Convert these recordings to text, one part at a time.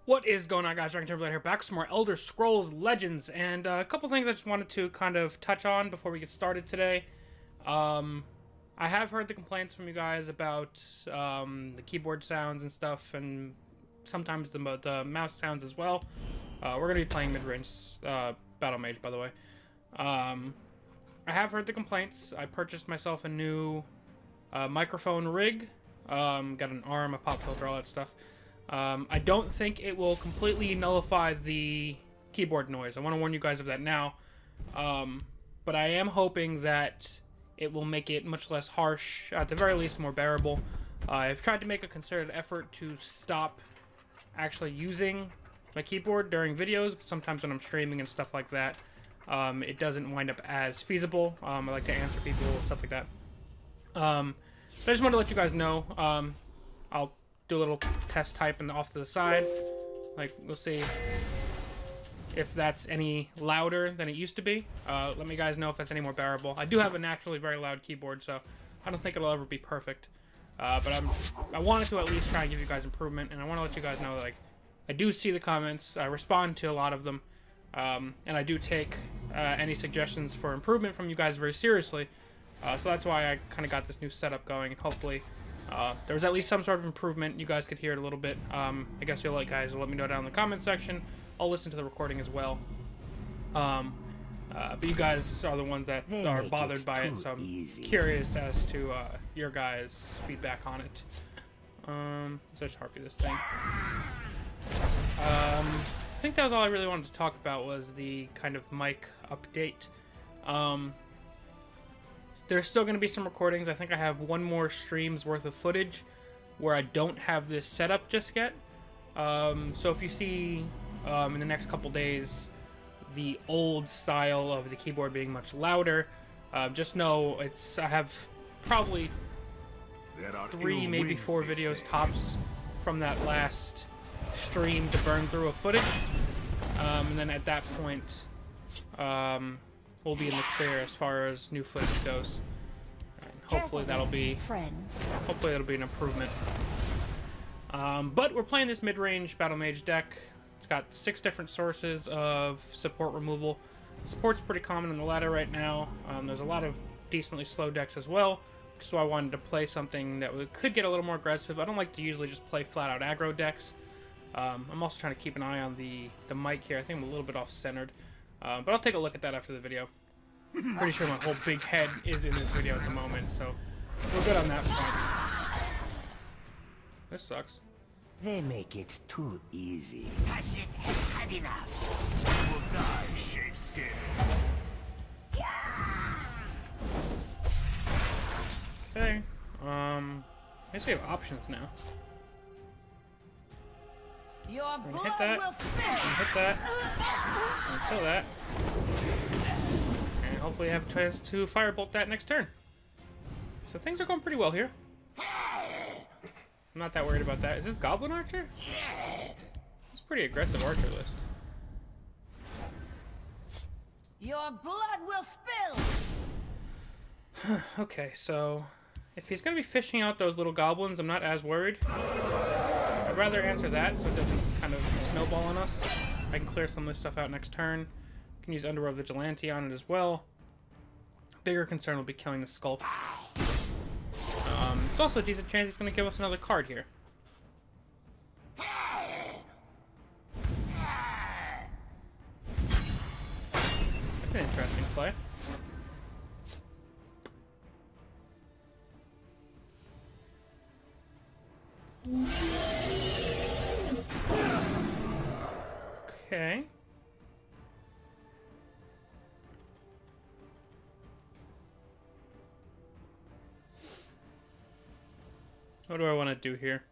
What is going on, guys? DragonTamerBlayde here, back with some more Elder Scrolls Legends, and a couple things I just wanted to kind of touch on before we get started today. I have heard the complaints from you guys about the keyboard sounds and stuff, and sometimes the mouse sounds as well. We're going to be playing Midrange Battlemage, by the way. I have heard the complaints. I purchased myself a new microphone rig, got an arm, a pop filter, all that stuff. I don't think it will completely nullify the keyboard noise. I want to warn you guys of that now. But I am hoping that it will make it much less harsh, at the very least more bearable. I've tried to make a concerted effort to stop actually using my keyboard during videos, but sometimes when I'm streaming and stuff like that, it doesn't wind up as feasible. I like to answer people, stuff like that. So I just wanted to let you guys know. I'll do a little test type off to the side. Like, we'll see if that's any louder than it used to be. Let me guys know if that's any more bearable. I do have a naturally very loud keyboard, so I don't think it'll ever be perfect. But I wanted to at least try and give you guys improvement, and I want to let you guys know that, like, I do see the comments. I respond to a lot of them, and I do take any suggestions for improvement from you guys very seriously. So that's why I kind of got this new setup going, and hopefully there was at least some sort of improvement. You guys could hear it a little bit. I guess you'll guys will let me know down in the comment section. I'll listen to the recording as well. But you guys are the ones that are bothered by it, so I'm curious as to your guys' feedback on it. So just harpy this thing. I think that was all I really wanted to talk about, was the kind of mic update. There's still going to be some recordings. I think I have one more stream's worth of footage where I don't have this set up just yet. So if you see in the next couple days the old style of the keyboard being much louder, just know I have probably 3, maybe 4 videos tops from that last stream to burn through of footage. And then at that point, we'll be in the clear as far as new footage goes. And hopefully that'll be an improvement. But we're playing this mid-range Battlemage deck. It's got 6 different sources of support removal. Support's pretty common in the ladder right now. There's a lot of decently slow decks as well, which is why I wanted to play something that could get a little more aggressive. I don't like to usually just play flat-out aggro decks. I'm also trying to keep an eye on the mic here. I think I'm a little bit off-centered. But I'll take a look at that after the video. Pretty sure my whole big head is in this video at the moment, so we're good on that front. This sucks. They make it too easy. Hatchet has had enough. You will die, Shakespeare. Okay. I guess we have options now. I'm gonna hit that. I'm gonna hit that. I'm gonna kill that. And hopefully have a chance to firebolt that next turn. So things are going pretty well here. I'm not that worried about that. Is this Goblin Archer? It's a pretty aggressive Archer list. Your blood will spill! Okay, so if he's gonna be fishing out those little goblins, I'm not as worried. I'd rather answer that so it doesn't kind of snowball on us. I can clear some of this stuff out next turn. I can use Underworld Vigilante on it as well. Bigger concern will be killing the Sculpt. It's also a decent chance he's going to give us another card here. That's an interesting play. Okay. What do I want to do here?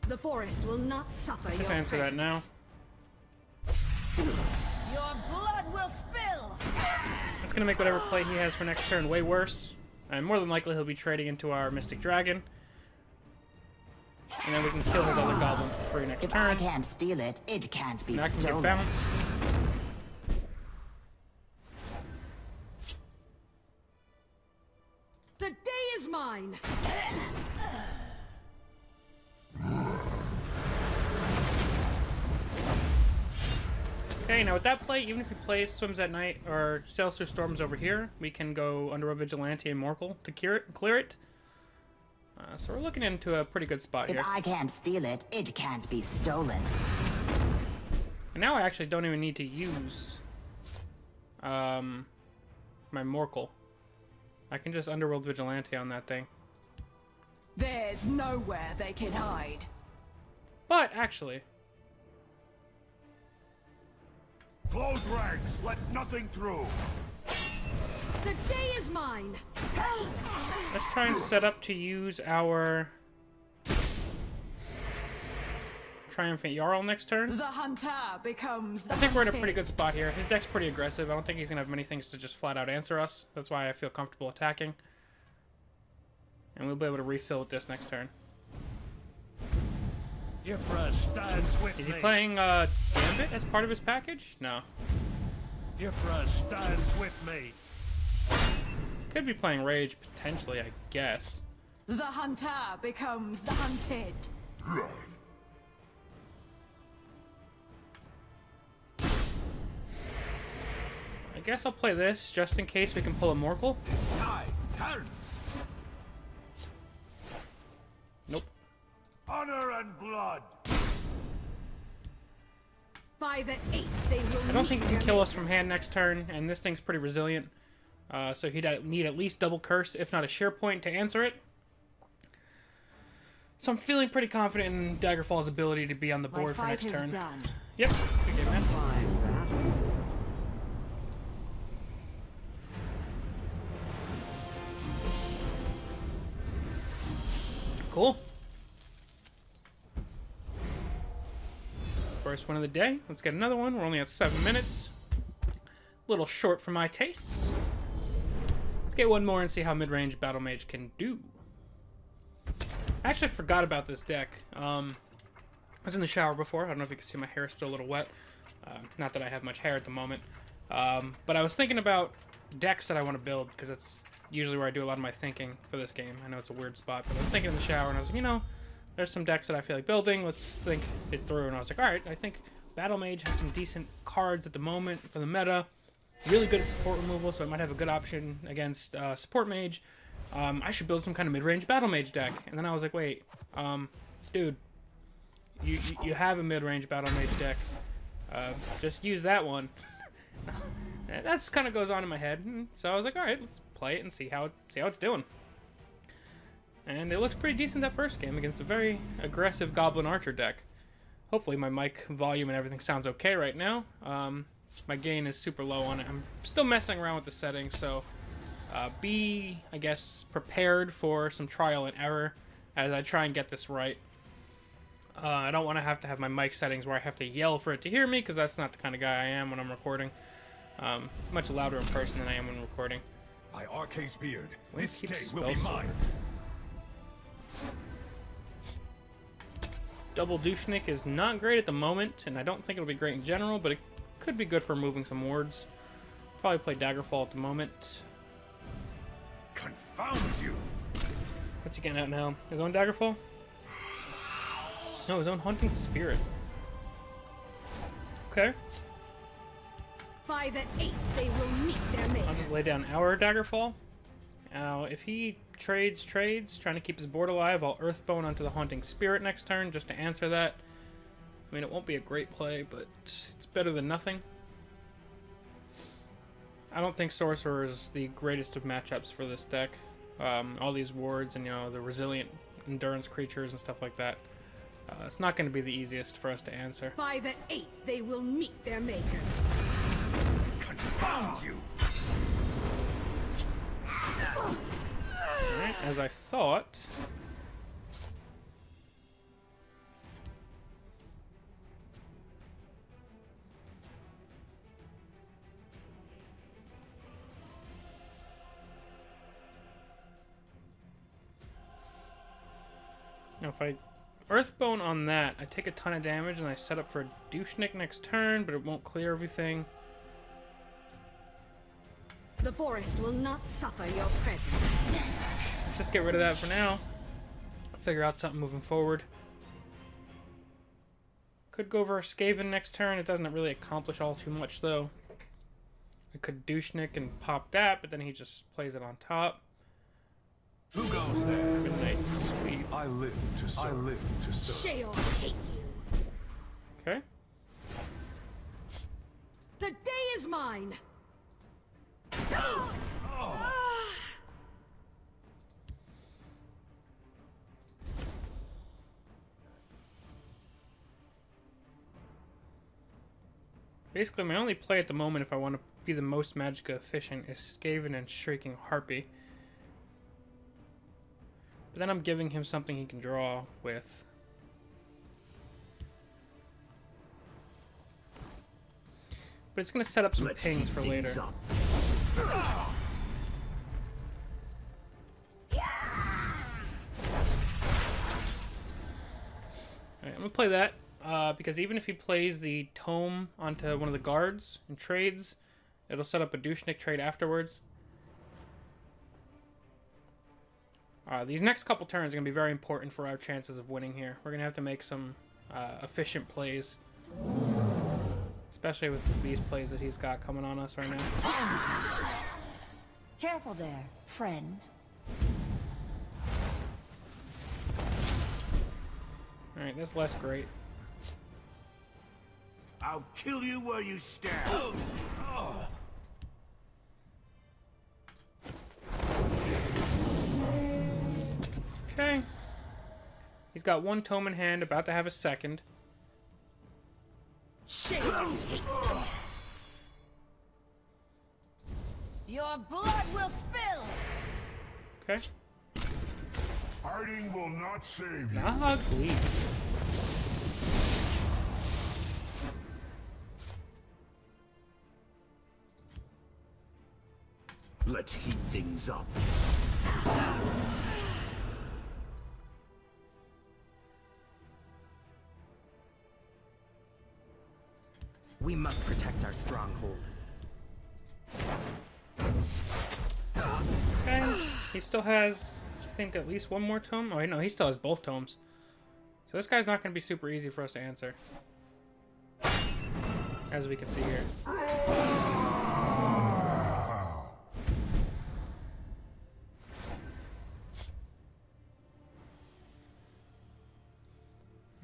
The forest will not suffer Just your answer that now. Your blood will spill! That's going to make whatever play he has for next turn way worse. And more than likely he'll be trading into our Mystic Dragon. And then we can kill his other goblin for free next turn. If I can't steal it, it can't be Now I can get stolen. bounce. is mine. Okay, now with that play, even if we play Swims at Night or Sails Through Storms over here, we can go Underworld Vigilante and Morkel to clear it. So we're looking into a pretty good spot here. If I can't steal it, it can't be stolen. And now I actually don't even need to use my Morkel. I can just Underworld Vigilante on that thing. There's nowhere they can hide. But, actually... Close ranks, let nothing through. The day is mine. let's try and set up to use our... Triumphant Jarl next turn. The hunter becomes the I think we're in a hunted. pretty good spot here. His deck's pretty aggressive. I don't think he's going to have many things to just flat out answer us. That's why I feel comfortable attacking. And we'll be able to refill with this next turn. Ifra stands with Is he me. playing Gambit as part of his package? No. Ifra stands with me. Could be playing Rage, potentially, I guess. The hunter becomes the hunted. I guess I'll play this, just in case we can pull a Morkel. Tide turns. Nope. Honor and blood. By the 8th, they will I don't think he can kill us meet from hand next turn, and this thing's pretty resilient. So he'd need at least double curse, if not a sheer point, to answer it. So I'm feeling pretty confident in Daggerfall's ability to be on the My board for fight next is turn. done. Yep, good game, man. Cool. First one of the day. Let's get another one. We're only at 7 minutes. A little short for my tastes. Let's get one more and see how Midrange Battlemage can do. I actually forgot about this deck. I was in the shower before. I don't know if you can see my hair is still a little wet. Not that I have much hair at the moment. But I was thinking about decks that I want to build, because that's usually where I do a lot of my thinking for this game. I know it's a weird spot, but I was thinking in the shower, and I was like, you know, there's some decks that I feel like building. Let's think it through. And I was like, all right, I think Battlemage has some decent cards at the moment for the meta. Really good at support removal, so I might have a good option against Support Mage. I should build some kind of mid-range Battlemage deck. And then I was like, wait, dude, you have a mid-range Battlemage deck. Just use that one. That's kind of goes on in my head. So I was like, all right, let's play it and see how it's doing. And it looked pretty decent that first game against a very aggressive Goblin Archer deck. Hopefully my mic volume and everything sounds okay right now. My gain is super low on it. I'm still messing around with the settings, so be, I guess, prepared for some trial and error as I try and get this right. I don't want to have my mic settings where I have to yell for it to hear me, because that's not the kind of guy I am when I'm recording. Much louder in person than I am when recording. By Arca's beard, Let's this keep day will be spell mine. Double Douchnik is not great at the moment, and I don't think it'll be great in general, but it could be good for moving some wards. Probably play Daggerfall at the moment. Confound you! What's he getting at now? His own Daggerfall? No, his own Hunting Spirit. Okay. By the 8th, they will meet their mate. I'll just lay down our Daggerfall. Now, if he trades, trying to keep his board alive, I'll Earthbone onto the Haunting Spirit next turn, just to answer that. I mean, it won't be a great play, but it's better than nothing. I don't think Sorcerer is the greatest of matchups for this deck. All these wards and, you know, the resilient endurance creatures and stuff like that. It's not going to be the easiest for us to answer. By the 8th, they will meet their makers. Confound you! Alright, as I thought. Now if I Earthbone on that, I take a ton of damage and I set up for a Douchnik next turn, but it won't clear everything. The forest will not suffer your presence. let's just get rid of that for now. Figure out something moving forward. Could go over a Skaven next turn. It doesn't really accomplish all too much, though. I could douchenick and pop that, but then he just plays it on top. Who goes there? Midnight Sweep. I live to serve. I live to serve. Sheol hate you. Okay. The day is mine. Basically, my only play at the moment, if I want to be the most Magicka efficient, is Skaven and Shrieking Harpy. But then I'm giving him something he can draw with. But it's going to set up some pings for later. Alright, I'm going to play that. Because even if he plays the tome onto one of the guards and trades, it'll set up a douchenick trade afterwards. These next couple turns are going to be very important for our chances of winning here. We're going to have to make some efficient plays. Especially with these plays that he's got coming on us right now. Careful there, friend. Alright, that's less great. I'll kill you where you stand. Okay. He's got one tome in hand, about to have a second. Sheol hate you. Your blood will spill. Okay. Hiding will not save you. Ugly. Let's heat things up. We must protect our stronghold. Okay. He still has, I think, at least one more tome. Oh, no, he still has both tomes. So this guy's not going to be super easy for us to answer. As we can see here.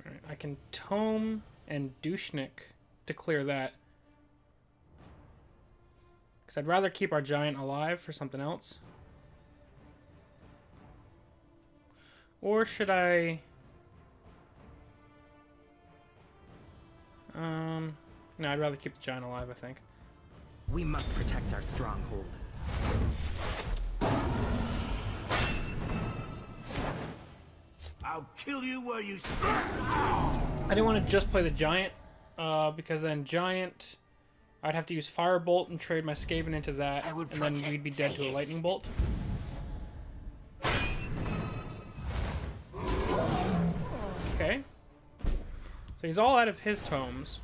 Alright, I can tome and douchenick to clear that. Because I'd rather keep our giant alive for something else. Or should I... No, I'd rather keep the giant alive, I think. We must protect our stronghold. I'll kill you where you stand. I didn't want to just play the giant, because then giant, I'd have to use Firebolt and trade my Skaven into that, and then we'd be dead to a lightning bolt. Okay. So he's all out of his tomes.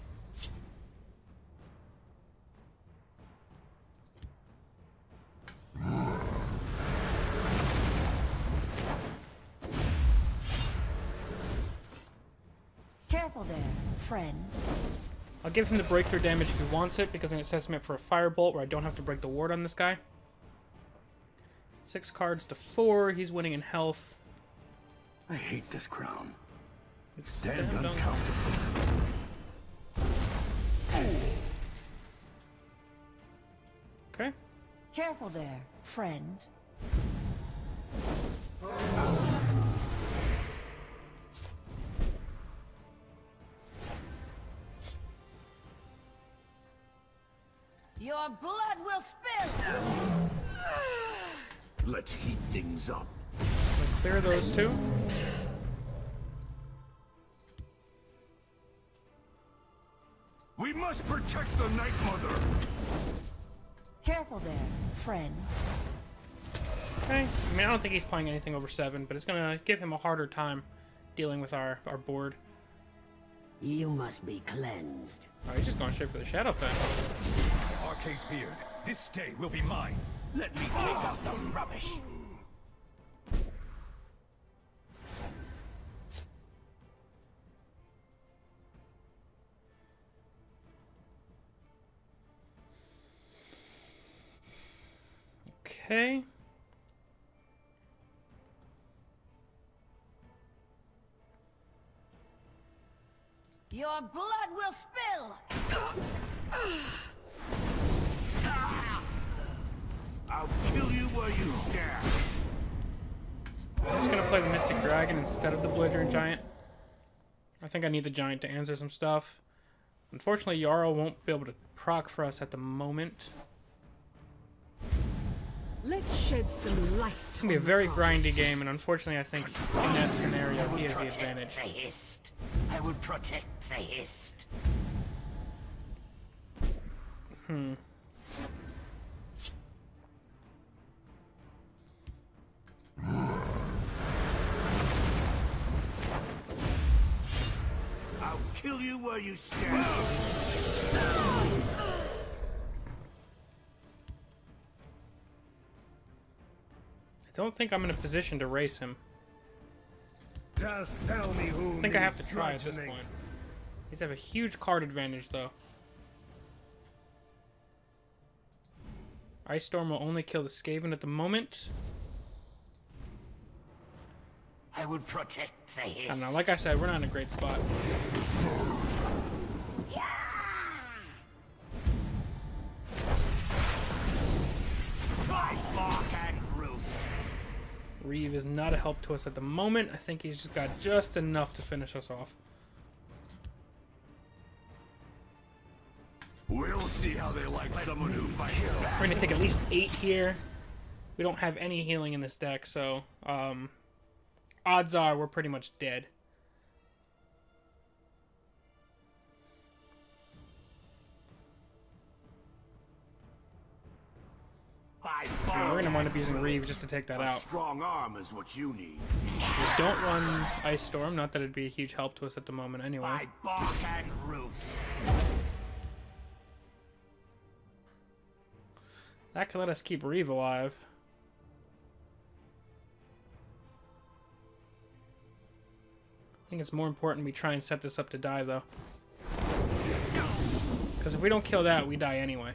Careful there, friend. I'll give him the breakthrough damage if he wants it, because then it sets him up for a Firebolt where I don't have to break the ward on this guy. 6 cards to 4. He's winning in health. I hate this crown. It's damned Damn, uncomfortable. Okay. Careful there, friend. Your blood will spill. Let's heat things up. Clear those two. We must protect the Night Mother. Careful there, friend. Okay. I mean, I don't think he's playing anything over 7, but it's gonna give him a harder time dealing with our board. You must be cleansed. Oh, he's just going straight for the Shadowfen. Arcase beard, this day will be mine. Let me take out the rubbish. Okay. Your blood will spill! I'll kill you where you stand. I'm just gonna play the Mystic Dragon instead of the Belligerent Giant. I think I need the Giant to answer some stuff. Unfortunately, Jarl won't be able to proc for us at the moment. Let's shed some light. It's gonna be a very grindy game, and unfortunately, I think in that scenario, he has the advantage. The hist. I will protect the hist. I'll kill you where you stand. I don't think I'm in a position to race him. Just tell me who. I think I have to try at this point. He's have a huge card advantage, though. Ice Storm will only kill the Skaven at the moment. I will protect the hist. I don't know, like I said, we're not in a great spot. Reeve is not a help to us at the moment. I think he's just got just enough to finish us off. We'll see how they like someone who fights back. We're going to take at least 8 here. We don't have any healing in this deck, so odds are we're pretty much dead. Yeah, we're going to wind up using Reeve just to take that out. Strong arm is what you need. We don't run Ice Storm, not that it'd be a huge help to us at the moment anyway. By bark and roots. That could let us keep Reeve alive. I think it's more important we try and set this up to die, though. Because if we don't kill that, we die anyway.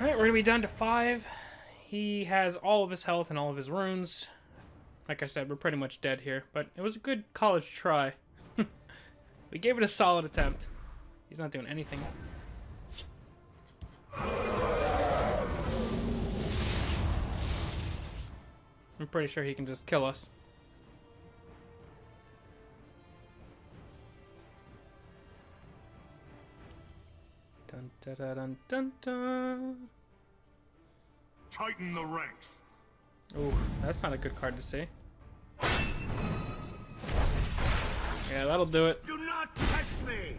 Alright, we're going to be down to 5. He has all of his health and all of his runes. Like I said, we're pretty much dead here. But it was a good college try. We gave it a solid attempt. He's not doing anything. I'm pretty sure he can just kill us. Dun, dun, dun, dun, dun, dun. Tighten the ranks. Ooh, that's not a good card to see. Yeah, that'll do it. Do not test me.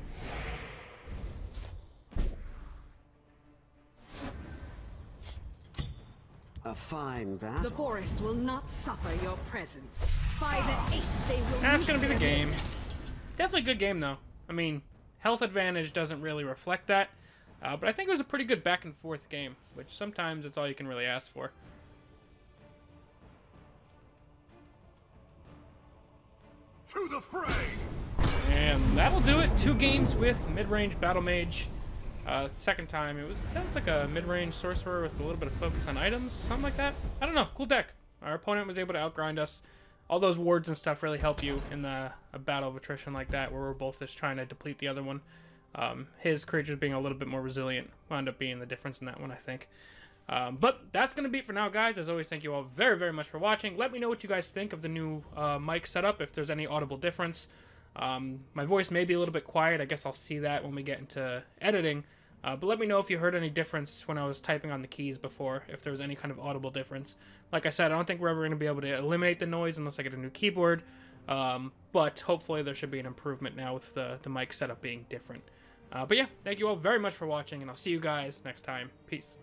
A fine battle. The forest will not suffer your presence. By the 8th, they will. That's meet gonna be the their game. limits. Definitely a good game, though. I mean, health advantage doesn't really reflect that. But I think it was a pretty good back and forth game, which sometimes it's all you can really ask for. To the fray. And that'll do it. 2 games with Midrange Battlemage. Second time, that was like a mid-range sorcerer with a little bit of focus on items, something like that. I don't know, cool deck. Our opponent was able to outgrind us. All those wards and stuff really help you in a battle of attrition like that, where we're both just trying to deplete the other one. His creatures being a little bit more resilient wound up being the difference in that one, I think. But that's going to be it for now, guys. As always, thank you all very, very much for watching. Let me know what you guys think of the new mic setup, if there's any audible difference. My voice may be a little bit quiet. I guess I'll see that when we get into editing. But let me know if you heard any difference when I was typing on the keys before, if there was any kind of audible difference. Like I said, I don't think we're ever going to be able to eliminate the noise unless I get a new keyboard. But hopefully there should be an improvement now with the mic setup being different. But yeah, thank you all very much for watching, and I'll see you guys next time. Peace.